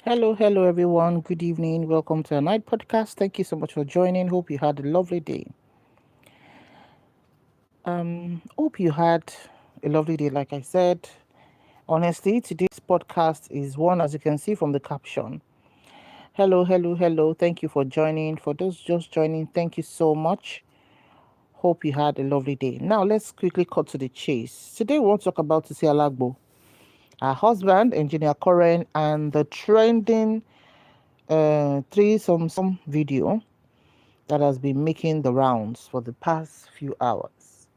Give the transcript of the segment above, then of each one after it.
Hello, everyone. Good evening. Welcome to a night podcast. Thank you so much for joining. Hope you had a lovely day. Hope you had a lovely day. Like I said, honestly, today's podcast is one, as you can see from the caption. Hello. Thank you for joining. For those just joining, thank you so much. Hope you had a lovely day. Now, let's quickly cut to the chase. Today, we want to talk about Sisi Alagbo, her husband, Engineer Coren, and the trending some video that has been making the rounds for the past few hours.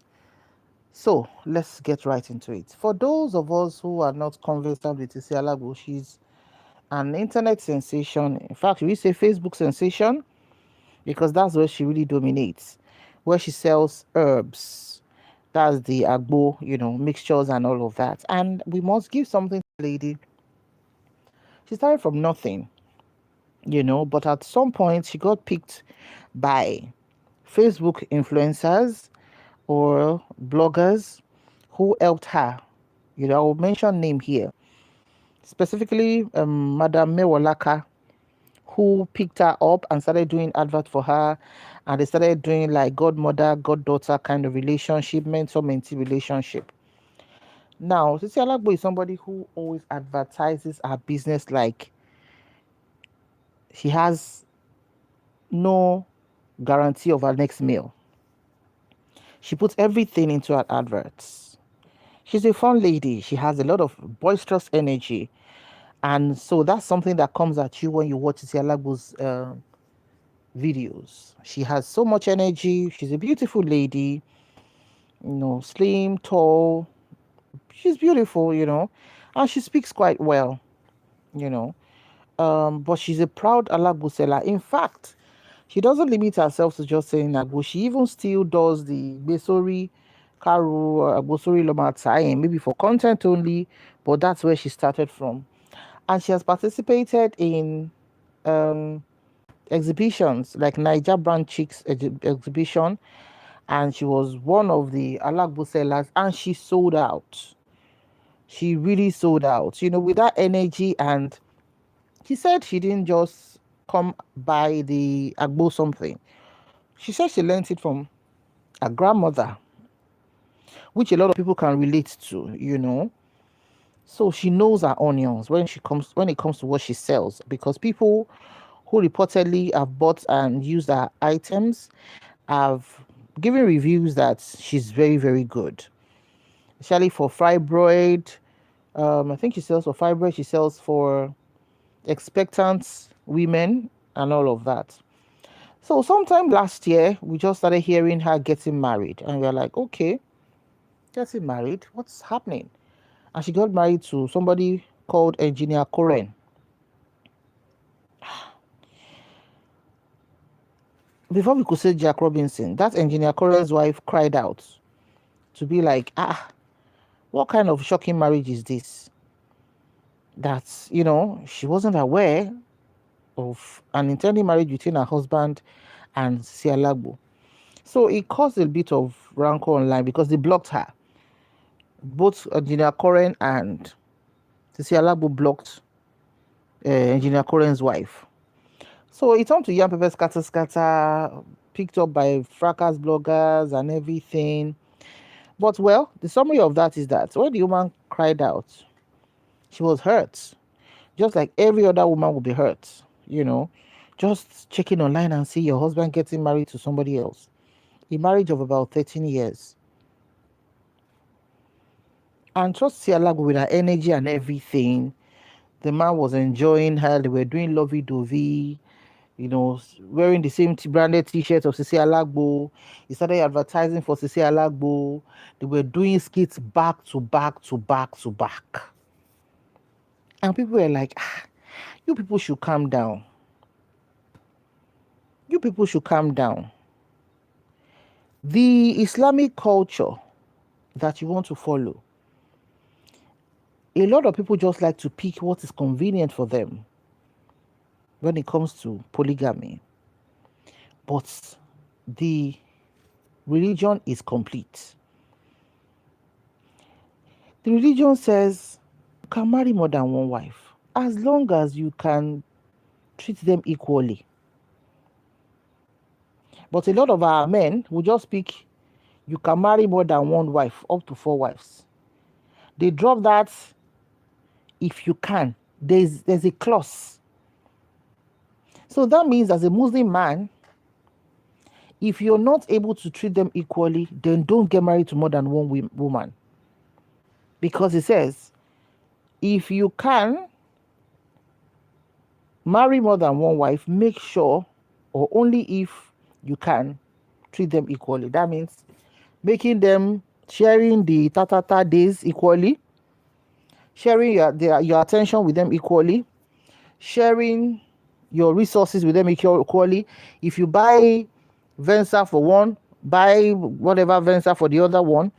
So let's get right into it. For those of us who are not conversant with Sisi Alagbo, she's an internet sensation. In fact, we say Facebook sensation because that's where she really dominates, where she sells herbs. That's the agbo, mixtures and all of that. And we must give something to the lady. She started from nothing, but at some point she got picked by Facebook influencers or bloggers who helped her. I'll mention name here. Specifically, Madam Mewolaka, who picked her up and started doing advert for her. And they started doing like godmother, goddaughter kind of relationship, mentor-mentee relationship. Now, Sisi Alagbo is somebody who always advertises her business like she has no guarantee of her next meal. She puts everything into her adverts. She's a fun lady. She has a lot of boisterous energy. And so that's something that comes at you when you watch Sisi Alagbo's videos. She has so much energy. She's a beautiful lady, slim, tall. She's beautiful, and she speaks quite well, you know. But she's a proud Alagbo seller. In fact, she doesn't limit herself to just saying Agbo. She even still does the Besori Karu Agbosori Lomata, maybe for content only, but that's where she started from. And she has participated in um, exhibitions like Niger Brand Chicks exhibition, and she was one of the Alagbo sellers, and she sold out. She really sold out, with that energy. And she said she didn't just come by the Agbo something. She said she learned it from her grandmother, which a lot of people can relate to. So she knows her onions when it comes to what she sells, because people who reportedly have bought and used her items have given reviews that she's very, very good. Especially for fibroid. I think she sells for fibroid, she sells for expectant women and all of that. So sometime last year, we just started hearing her getting married, and we are like, okay, getting married, what's happening? And she got married to somebody called Engineer Coren. Before we could say Jack Robinson, that Engineer Coren's wife cried out to be like, what kind of shocking marriage is this? That, she wasn't aware of an intended marriage between her husband and Sisi Alagbo. So it caused a bit of rancor online because they blocked her. Both Engineer Coren and Sisi Alagbo blocked Engineer Coren's wife. So it turned to Yam Pepper scatter, picked up by fracas bloggers and everything. But well, the summary of that is that when the woman cried out, she was hurt. Just like every other woman would be hurt, Just checking online and see your husband getting married to somebody else. A marriage of about 13 years. And trust Alagbo with her energy and everything. The man was enjoying her. They were doing lovey-dovey, wearing the same branded t-shirt of Sisi Alagbo. He started advertising for Sisi Alagbo. They were doing skits back to back to back to back. And people were like, you people should calm down. You people should calm down. The Islamic culture that you want to follow, a lot of people just like to pick what is convenient for them when it comes to polygamy. But the religion is complete. The religion says you can marry more than one wife. as long as you can treat them equally. But a lot of our men will just pick, you can marry more than one wife, up to 4 wives. They drop that if you can. There's a clause. So that means as a Muslim man, if you're not able to treat them equally, then don't get married to more than one woman. Because it says, if you can marry more than one wife, make sure, or only if you can, treat them equally. That means making them, sharing the ta days equally, sharing your attention with them equally, sharing your resources with them equally. If you buy Venza for one, buy whatever Venza for the other one.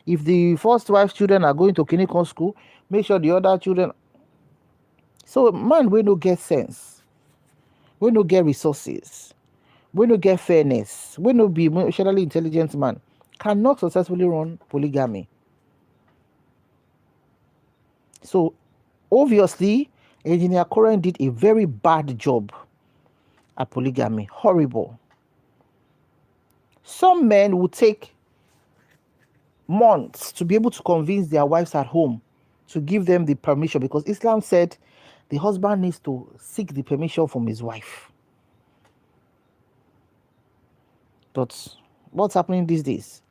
If the first wife's children are going to clinical school, make sure the other children. So man, we no get sense, we no get resources, we no get fairness, we no be emotionally intelligent man, cannot successfully run polygamy. So obviously, Engineer Koren did a very bad job at polygamy. Horrible. Some men will take months to be able to convince their wives at home to give them the permission, because Islam said the husband needs to seek the permission from his wife. But what's happening these days?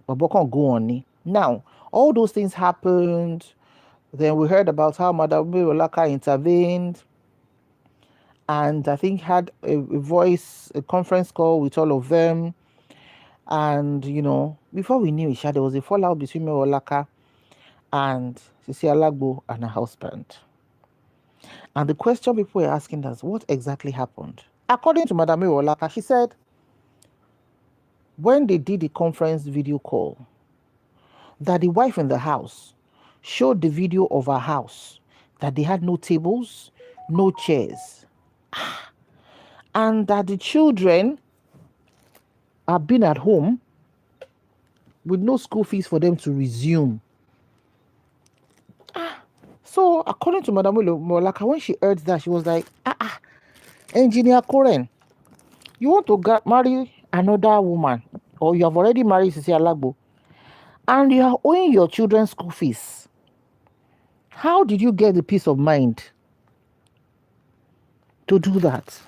But can't go on. Now, all those things happened. Then we heard about how Madam Olaka intervened, and I think had a conference call with all of them. And before we knew it, there was a fallout between Olaka and Sisi Alagbo and her husband. And the question people were asking us, what exactly happened? According to Madam Olaka, she said when they did the conference video call, that the wife in the house showed the video of her house, that they had no tables, no chairs, and that the children have been at home with no school fees for them to resume. So according to Madam Molaka, when she heard that, she was like, Engineer Koren, you want to marry another woman, or you have already married Sisi Alagbo, and you are owing your children school fees. How did you get the peace of mind to do that?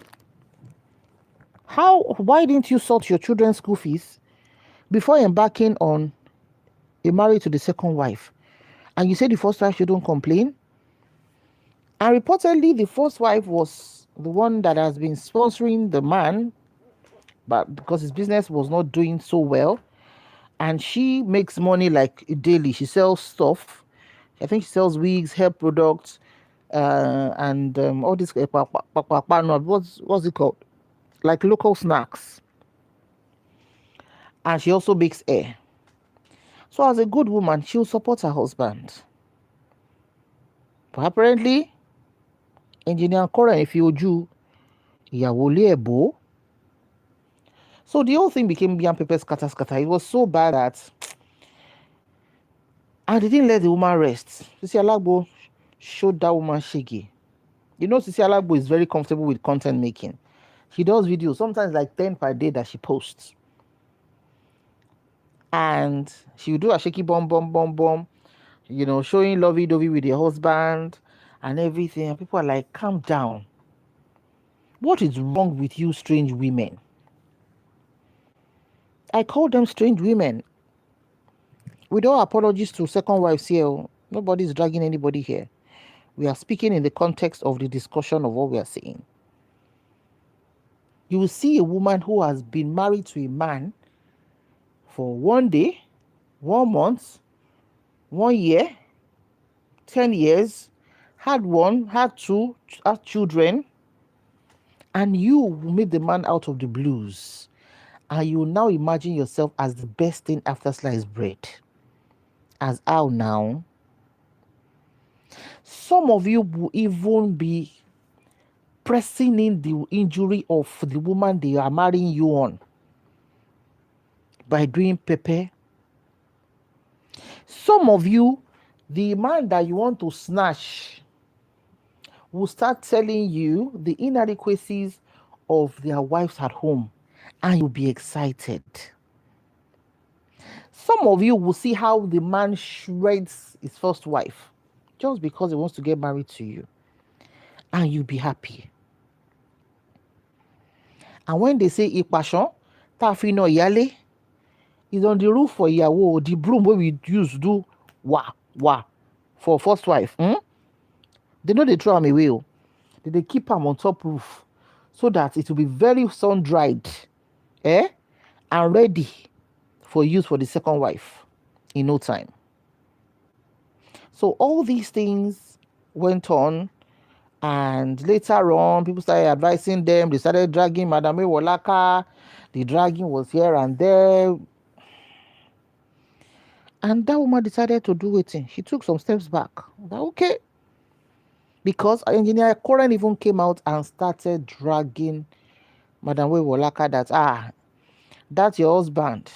Why didn't you sort your children's school fees before embarking on a marriage to the second wife? And you said the first wife shouldn't complain? And reportedly, the first wife was the one that has been sponsoring the man, but because his business was not doing so well, and she makes money like daily. She sells stuff. I think she sells wigs, hair products, and all this. What's it called? Like local snacks. And she also bakes hair. So as a good woman, she'll support her husband. But apparently, Engineer Koren, if you do, Yawole. So the whole thing became yam pepper scatter. It was so bad that, and they didn't let the woman rest. Sisi Alagbo showed that woman shaky. Sisi Alagbo is very comfortable with content making. She does videos, sometimes like 10 per day that she posts. And she will do a shaky bomb, showing lovey-dovey with her husband and everything. And people are like, calm down. What is wrong with you strange women? I call them strange women. With all apologies to second wives here, nobody's dragging anybody here. We are speaking in the context of the discussion of what we are saying. You will see a woman who has been married to a man for 1 day, 1 month, 1 year, 10 years, had 1, had 2, had children, and you will meet the man out of the blues, and you will now imagine yourself as the best thing after sliced bread. As how now? Some of you will even be pressing in the injury of the woman they are marrying you on by doing pepper. Some of you, the man that you want to snatch will start telling you the inadequacies of their wives at home, and you'll be excited. Some of you will see how the man shreds his first wife just because he wants to get married to you, and you'll be happy. And when they say ipashan, tafino yale, is on the roof for yawo, the broom where we use do wa for first wife. They know they throw them away. They keep them on top roof so that it will be very sun dried, and ready for use for the second wife in no time. So all these things went on, and later on, people started advising them. They started dragging Madame Wolaka. The dragging was here and there. And that woman decided to do it. She took some steps back. Okay. Because Engineer Koren even came out and started dragging Madame Wolaka that, that's your husband.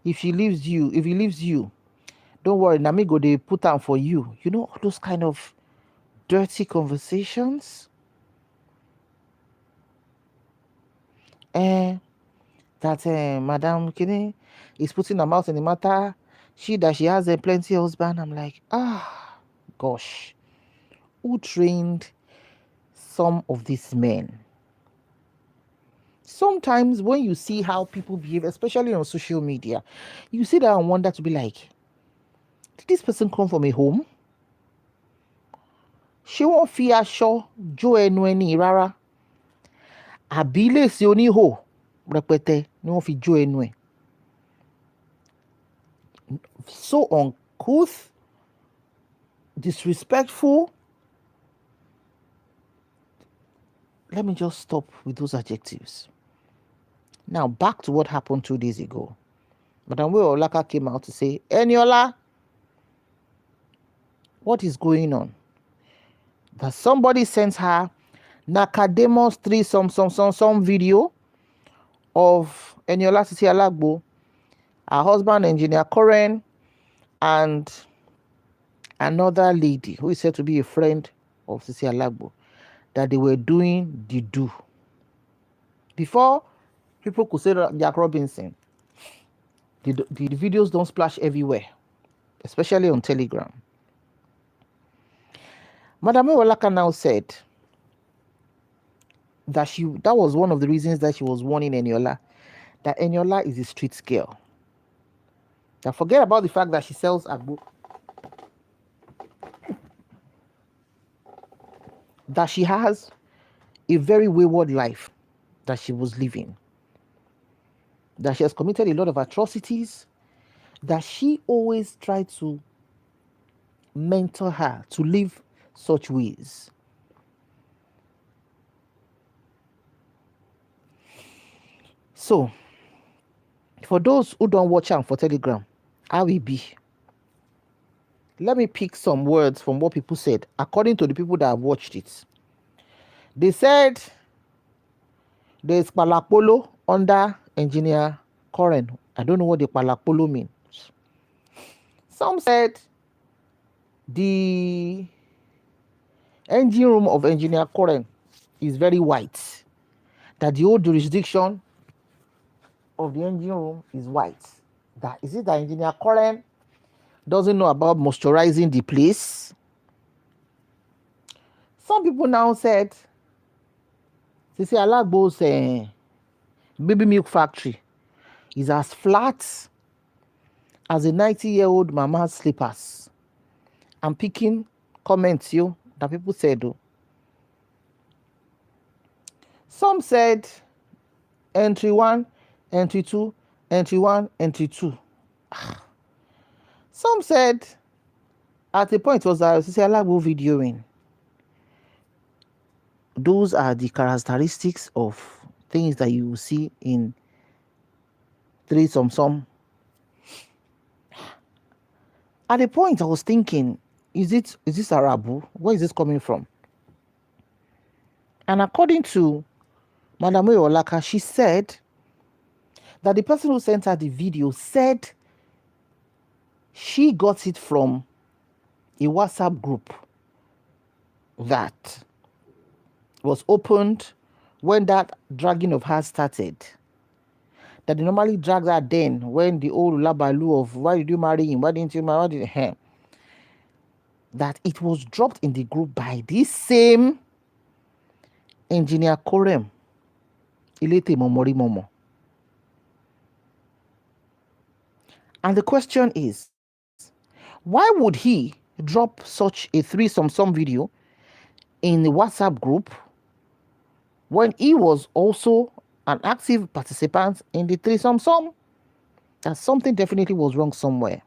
If he leaves you, don't worry, Namigo, they put down for you. You know, those kind of dirty conversations. That Madam Kini is putting her mouth in the matter. She has a plenty husband. I'm like, gosh, who trained some of these men? Sometimes when you see how people behave, especially on social media, you see that and wonder to be like, did this person come from a home? She won't fear sure jo enu rara. Abile si oniho repete ni wọ́n fi jo enu. So uncouth, disrespectful. Let me just stop with those adjectives. Now back to what happened 2 days ago. Madam Olaka came out to say, Eniola, what is going on? That somebody sent her Nakademo's some video of Eniola Sisi Alagbo, her husband, Engineer Koren, and another lady who is said to be a friend of Sisi Alagbo, that they were doing the do. Before people could say Jack Robinson, the videos don't splash everywhere, especially on Telegram. Madame Olaka now said that that was one of the reasons that she was warning Eniola, that Eniola is a street girl. Now forget about the fact that she sells agbo. That she has a very wayward life that she was living. That she has committed a lot of atrocities. That she always tried to mentor her to live such ways. So, for those who don't watch out for Telegram, how it be? Let me pick some words from what people said, according to the people that have watched it. They said there's palapolo under Engineer Koren. I don't know what the palapolo means. Some said the engine room of Engineer Koren is very white. That the whole jurisdiction of the engine room is white. That is it that Engineer Koren doesn't know about moisturizing the place? Some people now said Sisi Alagbo's baby milk factory is as flat as a 90-year-old mama's slippers. I'm picking comments that people said. Some said entry 1, entry 2, entry 1, entry 2. Some said at a point was that Sisi Alagbo videoing. Those are the characteristics of things that you will see in some. At a point I was thinking, is this Arabu? Where is this coming from? And according to Madame Olaka, she said that the person who sent her the video said she got it from a WhatsApp group that was opened when that dragging of her started. That they normally drag that then when the old labalu of why did you marry him? Why didn't you marry? Why did him? That it was dropped in the group by this same engineer Korem Ilete Momori Momo. And the question is, why would he drop such a threesome some video in the WhatsApp group when he was also an active participant in the threesome some? That something definitely was wrong somewhere.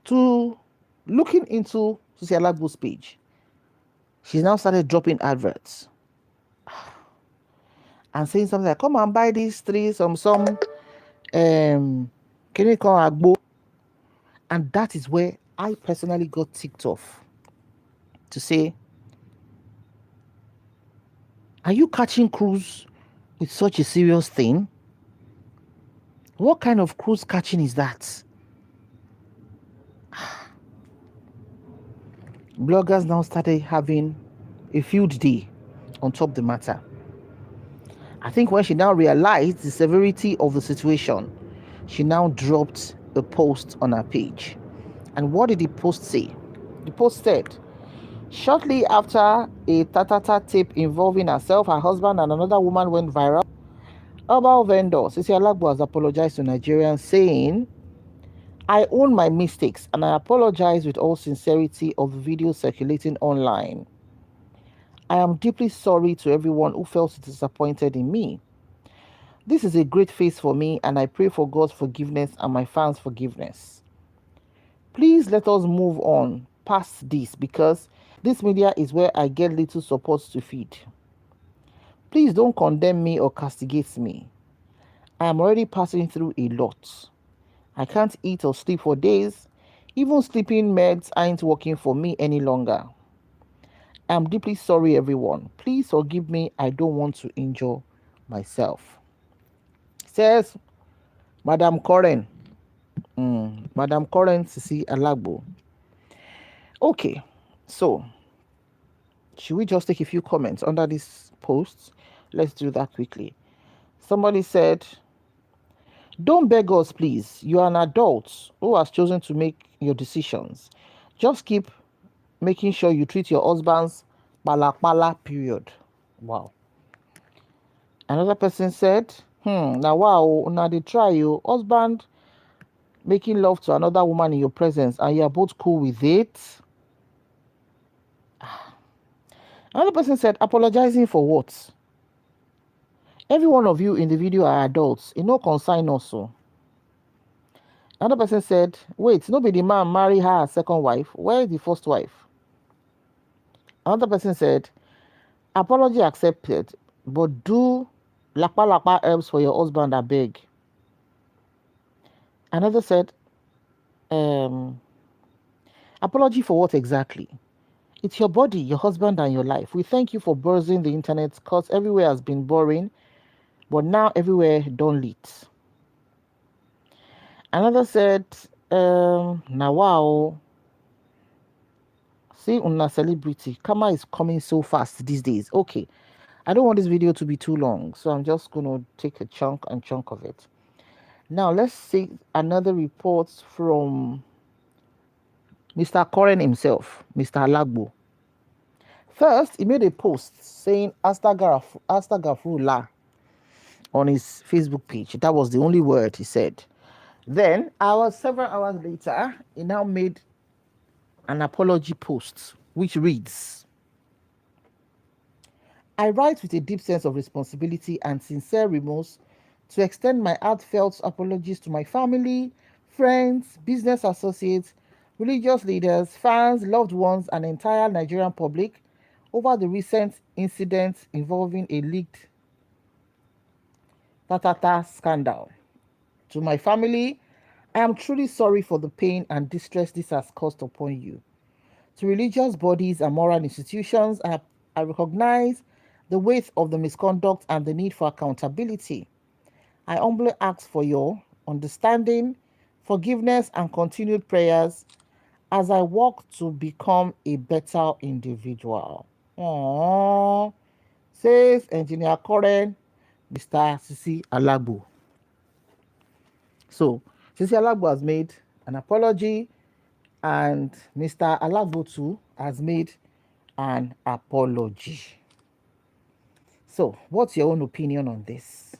To looking into Sisi Alagbo's page, she's now started dropping adverts and saying something like, come and buy these threesome some can you call Agbo? And that is where I personally got ticked off to say, are you catching cruise with such a serious thing? What kind of cruise catching is that? Bloggers now started having a field day on top of the matter. I think when she now realized the severity of the situation, she now dropped a post on her page. And what did the post say? The post said, shortly after a tatata tape involving herself, her husband, and another woman went viral, herbal vendor Sisi Alagbo has apologized to Nigerians, saying, I own my mistakes and I apologize with all sincerity of the video circulating online. I am deeply sorry to everyone who felt disappointed in me. This is a great phase for me and I pray for God's forgiveness and my fans' forgiveness. Please let us move on past this because this media is where I get little support to feed. Please don't condemn me or castigate me. I am already passing through a lot. I can't eat or sleep for days. Even sleeping meds aren't working for me any longer. I'm deeply sorry, everyone. Please forgive me. I don't want to injure myself. Says Madam Coren. Madam Coren Sisi Alagbo. Okay, so should we just take a few comments under this post? Let's do that quickly. Somebody said, don't beg us, please. You are an adult who has chosen to make your decisions. Just keep making sure you treat your husband's pala period. Wow. Another person said, now wow, now they try your husband making love to another woman in your presence and you are both cool with it. Another person said, apologizing for what? Every one of you in the video are adults. It no concern also. Another person said, wait, nobody man marry her second wife. Where is the first wife? Another person said, apology accepted, but do lapa herbs for your husband, I beg. Another said, apology for what exactly? It's your body, your husband, and your life. We thank you for buzzing the internet because everywhere has been boring, but now everywhere don't lit. Another said, now wow. See, una celebrity. Karma is coming so fast these days. Okay. I don't want this video to be too long, so I'm just going to take a chunk of it. Now, let's see another report from Mr. Koren himself, Mr. Alagbo. First, he made a post saying Astagfirullah on his Facebook page. That was the only word he said. Then, several hours later, he now made an apology post, which reads, I write with a deep sense of responsibility and sincere remorse to extend my heartfelt apologies to my family, friends, business associates, religious leaders, fans, loved ones, and entire Nigerian public over the recent incident involving a leaked Tatata scandal. To my family, I am truly sorry for the pain and distress this has caused upon you. To religious bodies and moral institutions, I recognize the weight of the misconduct and the need for accountability. I humbly ask for your understanding, forgiveness, and continued prayers as I work to become a better individual. Aww, says Engineer Karen, Mr. Sisi Alagbo. So, Sisi Alagbo has made an apology, and Mr. Alagbo too has made an apology. So, what's your own opinion on this?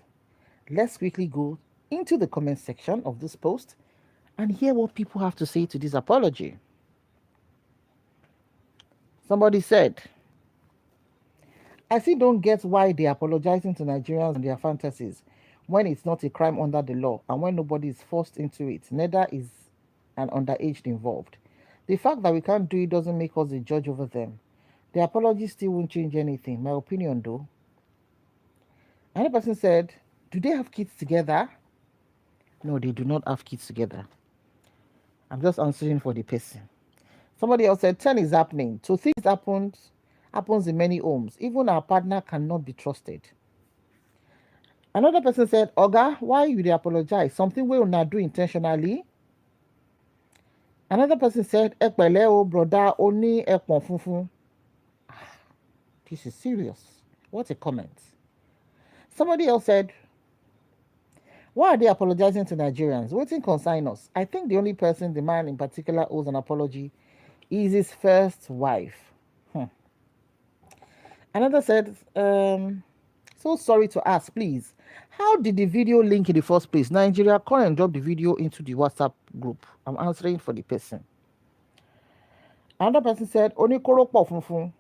Let's quickly go into the comment section of this post and hear what people have to say to this apology. Somebody said, I still don't get why they're apologizing to Nigerians and their fantasies when it's not a crime under the law and when nobody is forced into it, neither is an underage involved. The fact that we can't do it doesn't make us a judge over them. The apology still won't change anything. My opinion, though. Another person said, do they have kids together? No, they do not have kids together. I'm just answering for the person. Somebody else said, 10 is happening. So things happens in many homes. Even our partner cannot be trusted. Another person said, Oga, why you dey apologize? Something we will not do intentionally. Another person said, Ẹ pẹ̀lẹ́ o, broda, ó ní ẹpọ̀n funfun. This is serious. What a comment. Somebody else said, why are they apologizing to Nigerians? Waiting consign us. I think the only person the man in particular owes an apology is his first wife. Another said, so sorry to ask, please. How did the video link in the first place? Nigeria current dropped the video into the WhatsApp group. I'm answering for the person. Another person said, Onikoro pọ̀ funfun.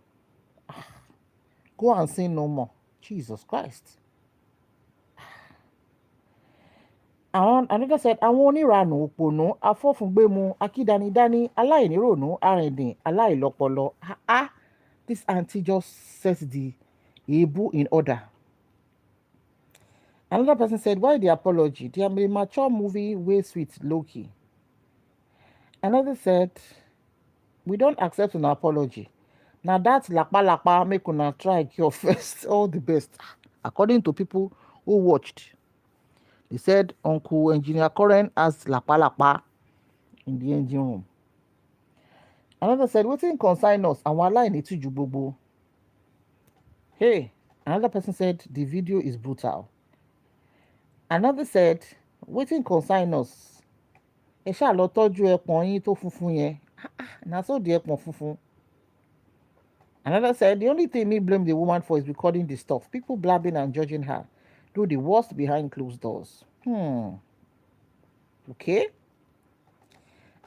Go and sin no more. Jesus Christ. Another said, àwọn oníranù òpònú afọ́fúngbẹ́mu akídanidání aláìníròònú arìndìn aláìlọ́pọlọ. This auntie just sets the Ibu in order. Another person said, why the apology? They are a mature movie way sweet, low-key. Another said, we don't accept an apology. Now that's lapa make una try cure first. All the best. According to people who watched, they said Uncle Engineer Karen has lapa in the engine room. Another said, wetin concern us? Àwọn aláìní tìjú gbogbo. Hey, another person said the video is brutal. Another said, wetin concern us? Ẹ ṣáà lọ tọ́jú ẹpọ̀n yín tó funfun yẹn. Na so the ẹpọ̀n funfun. Another said, the only thing me blame the woman for is recording the stuff. People blabbing and judging her. Do the worst behind closed doors. Okay.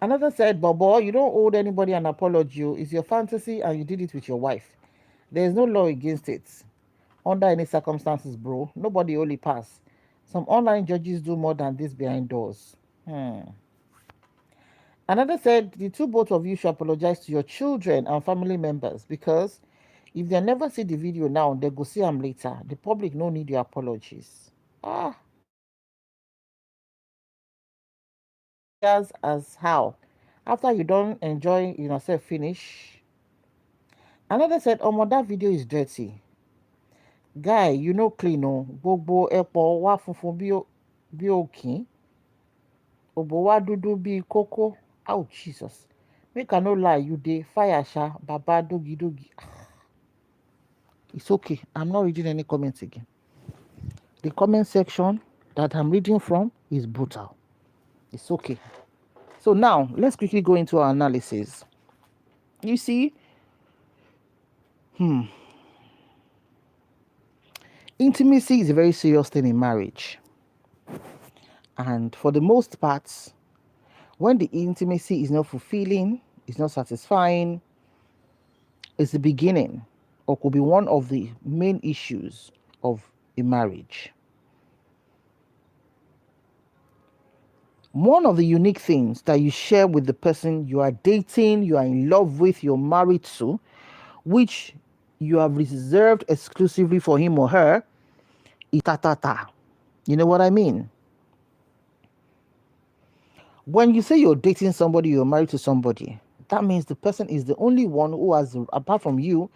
Another said, Bobo, you don't owe anybody an apology. It's your fantasy and you did it with your wife. There is no law against it. Under any circumstances, bro. Nobody only pass. Some online judges do more than this behind doors. Another said, the two both of you should apologize to your children and family members because if they never see the video now, they go see them later. The public no need your apologies. As how? After you don't enjoy yourself finish. Another said, that video is dirty. Guy, you know clean o. Gbogbo ẹpọ̀ wá funfun bí òkín. Òbò wá dúdú bí kókó. Oh, Jesus. Make I no lie, you dey fire sha, baba dogi. It's okay. I'm not reading any comments again. The comment section that I'm reading from is brutal. It's okay. So now, let's quickly go into our analysis. You see, intimacy is a very serious thing in marriage. And for the most part, when the intimacy is not fulfilling, it's not satisfying, it's the beginning or could be one of the main issues of a marriage. One of the unique things that you share with the person you are dating, you are in love with, you're married to, which you have reserved exclusively for him or her, is ta. You know what I mean? When you say you're dating somebody, you're married to somebody, that means the person is the only one who has, apart from you,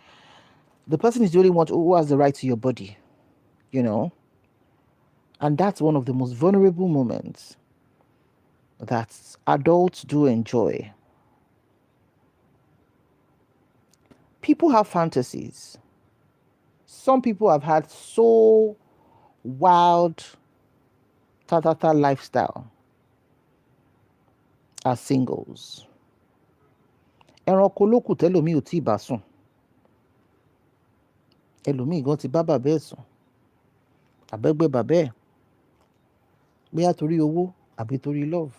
the person is the only one who has the right to your body, And that's one of the most vulnerable moments that adults do enjoy. People have fantasies. Some people have had so wild ta lifestyle as singles. Ẹranko ló kù tẹ́lòmíì ò tí ì bá sùn. Ẹlòmíì gan ti bá bàbá ẹ̀ sùn. Àbẹ́gbẹ́ bàbá ẹ̀. Bóyá torí owó àbí torí love.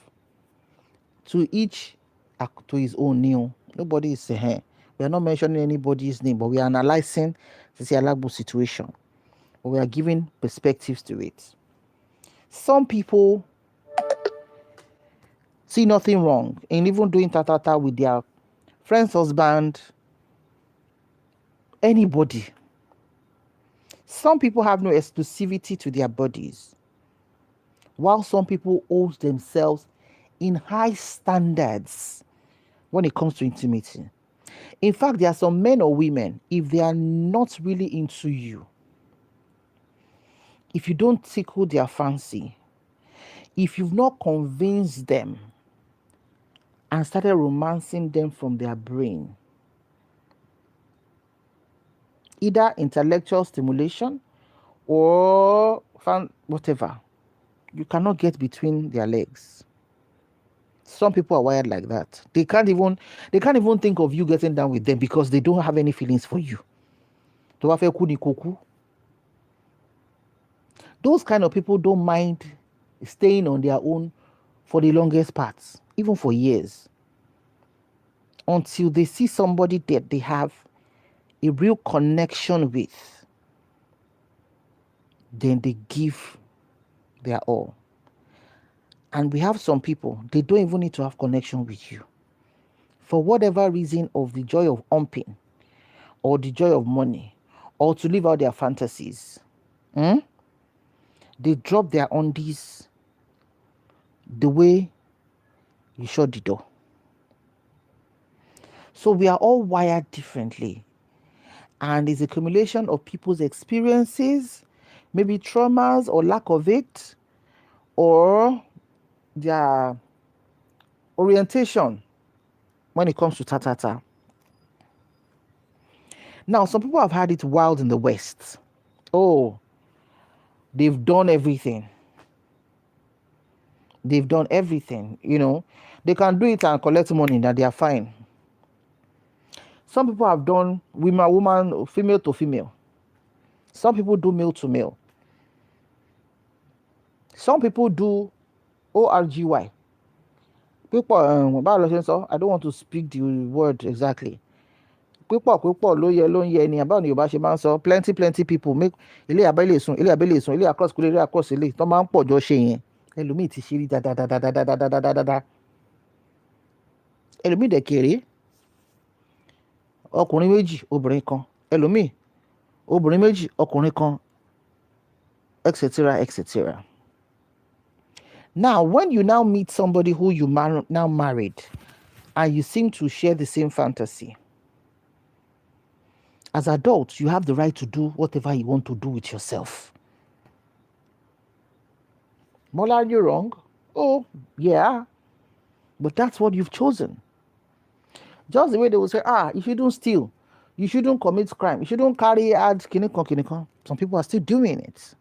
To each, to his own new. Nobody is saying. We are not mentioning anybody's name, but we are analyzing Sisi Alagbo situation. But we are giving perspectives to it. Some people see nothing wrong in even doing ta with their friend's husband, anybody. Some people have no exclusivity to their bodies, while some people hold themselves in high standards when it comes to intimacy. In fact, there are some men or women, if they are not really into you, if you don't tickle their fancy, if you've not convinced them and started romancing them from their brain, either intellectual stimulation or whatever, you cannot get between their legs. Some people are wired like that. They can't even think of you getting down with them because they don't have any feelings for you. Those kind of people don't mind staying on their own for the longest parts, even for years, until they see somebody that they have a real connection with. Then they give their all. And we have some people, they don't even need to have connection with you. For whatever reason, of the joy of humping, or the joy of money, or to live out their fantasies, they drop their undies the way you shut the door. So we are all wired differently. And it's a accumulation of people's experiences, maybe traumas or lack of it, or their orientation when it comes to ta. Now, some people have had it wild in the West. Oh, they've done everything. They've done everything, They can do it and collect money, that they are fine. Some people have done woman, female to female. Some people do male to male. Some people do ORGY. People, I don't want to speak the word exactly. Pípọ̀ ló yẹ ni àbáwọn Yorùbá ṣe máa ń sọ plenty people make ilé abẹ́lé sùn ilé across kúlé ilé across ilé tó máa ń pọ̀ jọ ṣe yẹn ẹlòmíì ti ṣe rí dáadáa ẹlòmíì dẹ̀ kéré ọkùnrin méjì obìnrin kan ẹlòmíì obìnrin méjì ọkùnrin kan etc. Now, when you now meet somebody who you now married and you seem to share the same fantasy, as adults, you have the right to do whatever you want to do with yourself. Mola, are you wrong? Oh, yeah. But that's what you've chosen. Just the way they will say, you shouldn't steal. You shouldn't commit crime. You shouldn't carry out kinikon. Some people are still doing it.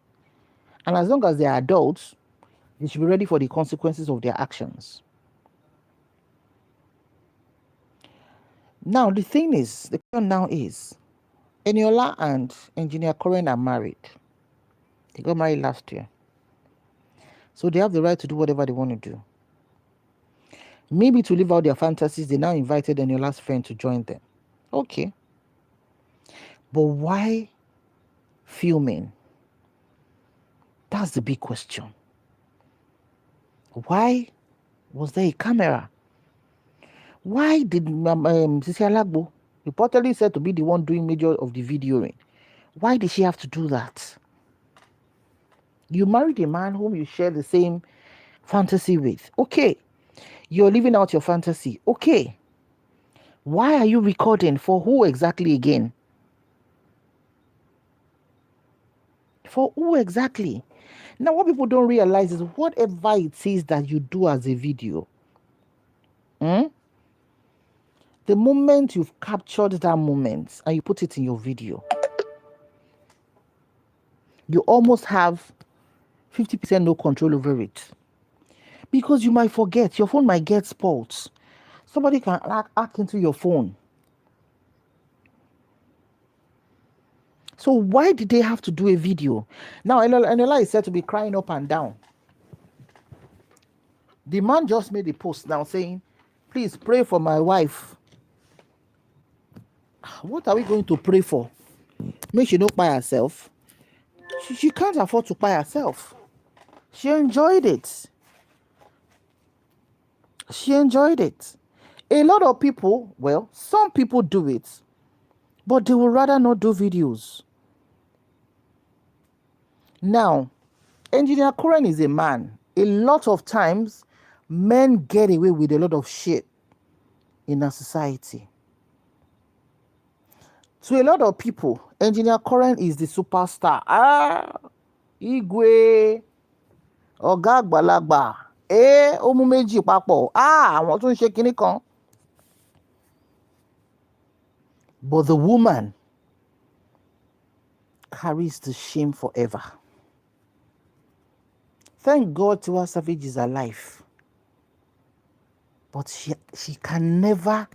And as long as they are adults, they should be ready for the consequences of their actions. Now, the question now is, Eniola and Engineer Coren are married. They got married last year. So they have the right to do whatever they want to do. Maybe to live out their fantasies, they now invited Eniola's friend to join them. Okay. But why filming? That's the big question. Why was there a camera? Why did Sisi Alagbo, reportedly said to be the one doing major of the videoing, why did she have to do that? You married a man whom you share the same fantasy with. Okay. You're living out your fantasy. Okay. Why are you recording? For who exactly again? For who exactly? Now, what people don't realize is whatever it is that you do as a video, The moment you've captured that moment and you put it in your video, you almost have 50% no control over it. Because you might forget, your phone might get spoiled. Somebody can hack into your phone. So why did they have to do a video? Now, Enola is said to be crying up and down. The man just made a post now saying, please pray for my wife. What are we going to pray for? Make she not by herself. She can't afford to buy herself. She enjoyed it. She enjoyed it. A lot of people, well, some people do it, but they would rather not do videos. Now, Engineer Koren is a man. A lot of times, men get away with a lot of shit in our society. To a lot of people, Engineer Koren is the superstar. Igwe, Ọ̀gá àgbàlagbà, ó mú méjì papọ̀, àwọn tó ń ṣe kinní kan. But the woman carries the shame forever. Thank God Tiwa Savage is alive. But she can never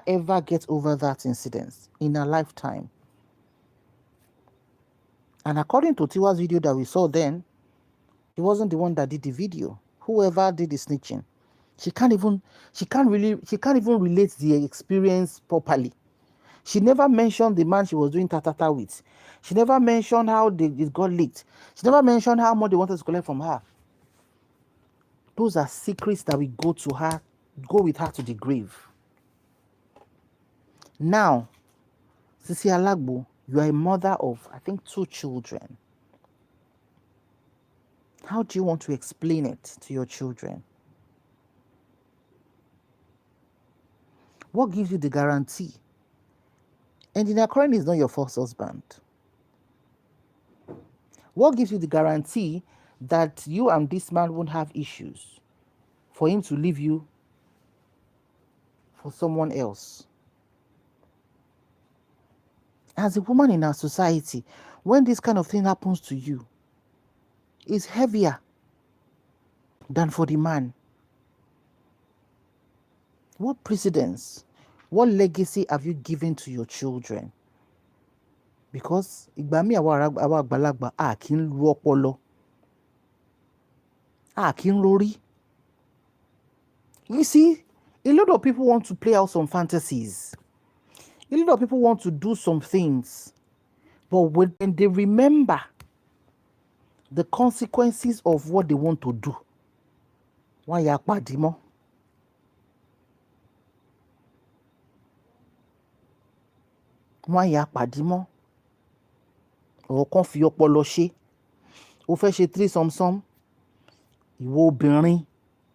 ever get over that incident in her lifetime. And according to Tiwa's video that we saw then, he wasn't the one that did the video. Whoever did the snitching. She can't even relate the experience properly. She never mentioned the man she was doing tatata with. She never mentioned how it got leaked. She never mentioned how much they wanted to collect from her. Those are secrets that we go with her to the grave. Now, Sisi Alagbo, you are a mother of, I think, 2 children. How do you want to explain it to your children? What gives you the guarantee? Engineer Koren is not your first husband. What gives you the guarantee that you and this man won't have issues for him to leave you for someone else? As a woman in our society, when this kind of thing happens to you, it's heavier than for the man. What precedence, what legacy have you given to your children? Because ìgbà míì àwa àgbàlagbà a kì í ru ọpọlọ, a kì í rorí. You see, a lot of people want to play out some fantasies. A lot of people want to do some things. But when they remember the consequences of what they want to do, wọ́n yà pàdé mọ́. Wọ́n yà pàdé mọ́. Ọ̀kan fi ọpọlọ ṣe. Ó fẹ́ ṣe 3-some-some. Ìwọ obìnrin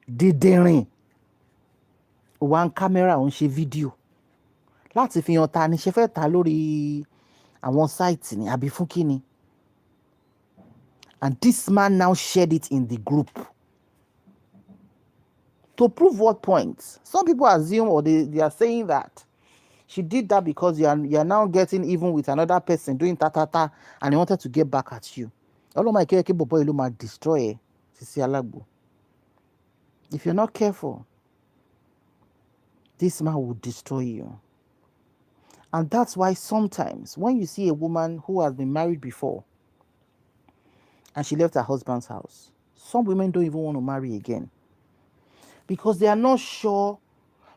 dídìnrín. Ó wá ń kámẹ́rà, ó ń ṣe fídíò. Láti fi hàn ta ni ṣe fẹ́ ta lórí àwọn sáìtì ni àbí fún kíni. And this man now shared it in the group. To prove what point? Some people assume or they are saying that she did that because you are now getting even with another person doing ta and he wanted to get back at you. Ọlọ́mọ ìkẹ́kẹ́ bọ̀bọ̀ ìlú máa destroy Sisi Alagbo. If you're not careful, this man will destroy you. And that's why sometimes when you see a woman who has been married before and she left her husband's house, some women don't even want to marry again. Because they are not sure.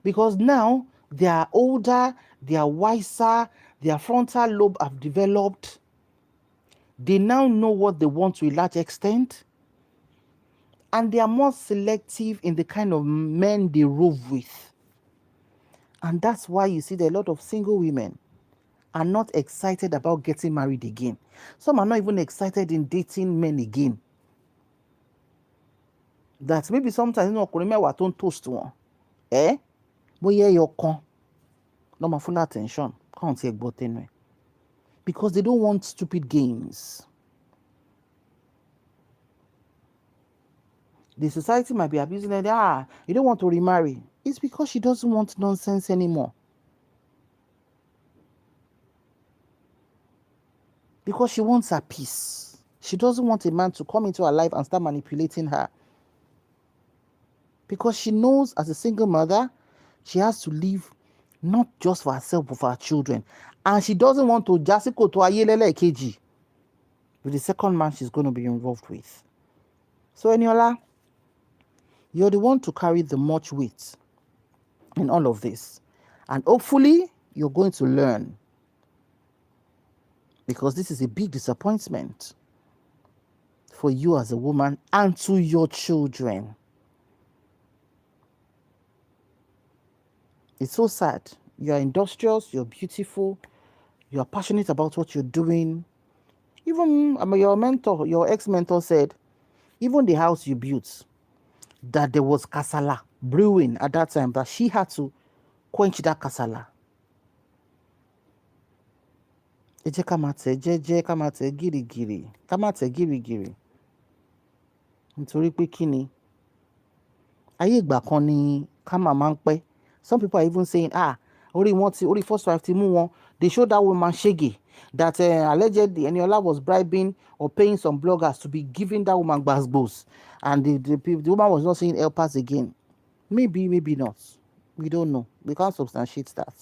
Because now they are older, they are wiser, their frontal lobe have developed. They now know what they want to a large extent. And they are more selective in the kind of men they rove with. And that's why you see that a lot of single women are not excited about getting married again. Some are not even excited in dating men again. That maybe sometimes ọkùnrin mẹ́wàá tó ń toast wọn. Bóyá ẹyọ kan ló máa full attention. Can't take both anyway. Because they don't want stupid games. The society might be abusing it. You don't want to remarry. It's because she doesn't want nonsense anymore. Because she wants her peace. She doesn't want a man to come into her life and start manipulating her. Because she knows as a single mother, she has to live not just for herself, but for her children. And she doesn't want to jasiko to ayelele keji with the second man she's going to be involved with. So Eniola, you're the one to carry the much weight in all of this. And hopefully, you're going to learn. Because this is a big disappointment for you as a woman and to your children. It's so sad. You're industrious, you're beautiful, you're passionate about what you're doing. Even your mentor, your ex-mentor said, even the house you built, that there was kasala brewing at that time, that she had to quench that kasala. Ẹ jẹ́ ká máa tẹ̀ jẹ́jẹ́, ká máa tẹ̀ gírígírí, ká máa tẹ̀ gírígírí. Nítorí pé kí ni? Ayé ìgbà kan ni ká máa ń pẹ́. Some people are even saying, orí first wife ti mú wọn. They showed that woman shege that allegedly Eniola was bribing or paying some bloggers to be giving that woman gbasgbos, and the woman was not seeing helpers again. Maybe not. We don't know. We can't substantiate that.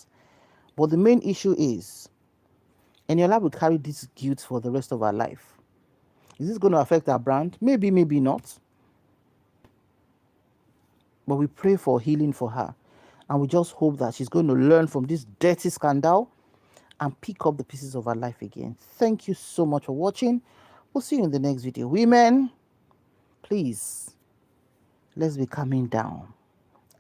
But the main issue is Eniola will carry this guilt for the rest of her life. Is this going to affect her brand? Maybe not. But we pray for healing for her. And we just hope that she's going to learn from this dirty scandal and pick up the pieces of her life again. Thank you so much for watching. We'll see you in the next video. Women, please, let's be calming down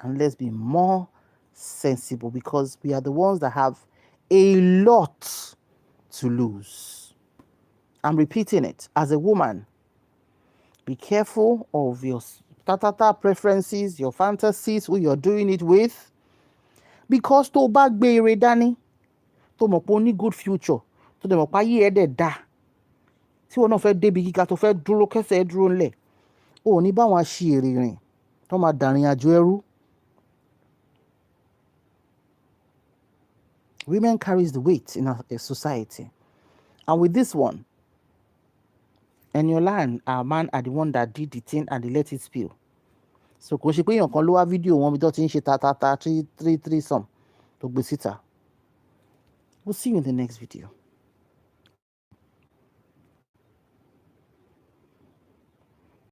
and let's be more sensible, because we are the ones that have a lot to lose. I'm repeating it. As a woman, be careful of your preferences, your fantasies, who you're doing it with. Because tó bá gbé ire dání, tó mọ̀ pé ó ní good future, tó dẹ̀ mọ̀ pé ayé ẹ̀ dẹ̀ dá, tí wọn náà fẹ́ débi gíga, tó fẹ́ dúró kẹ́sẹ̀ ẹ̀ dúró ńlẹ̀, ò ní bá wọn ṣe èrè rìn tó máa dàrin àjò ẹrú. Women carries the weight in our society. And with this one, Eniola and our man are the one that did the thing and they let it spill. So kò ṣe pé èèyàn kan ló wá fídíò wọn bí tó ti ń ṣe ta 3 some tó gbé síta. We'll see you in the next video.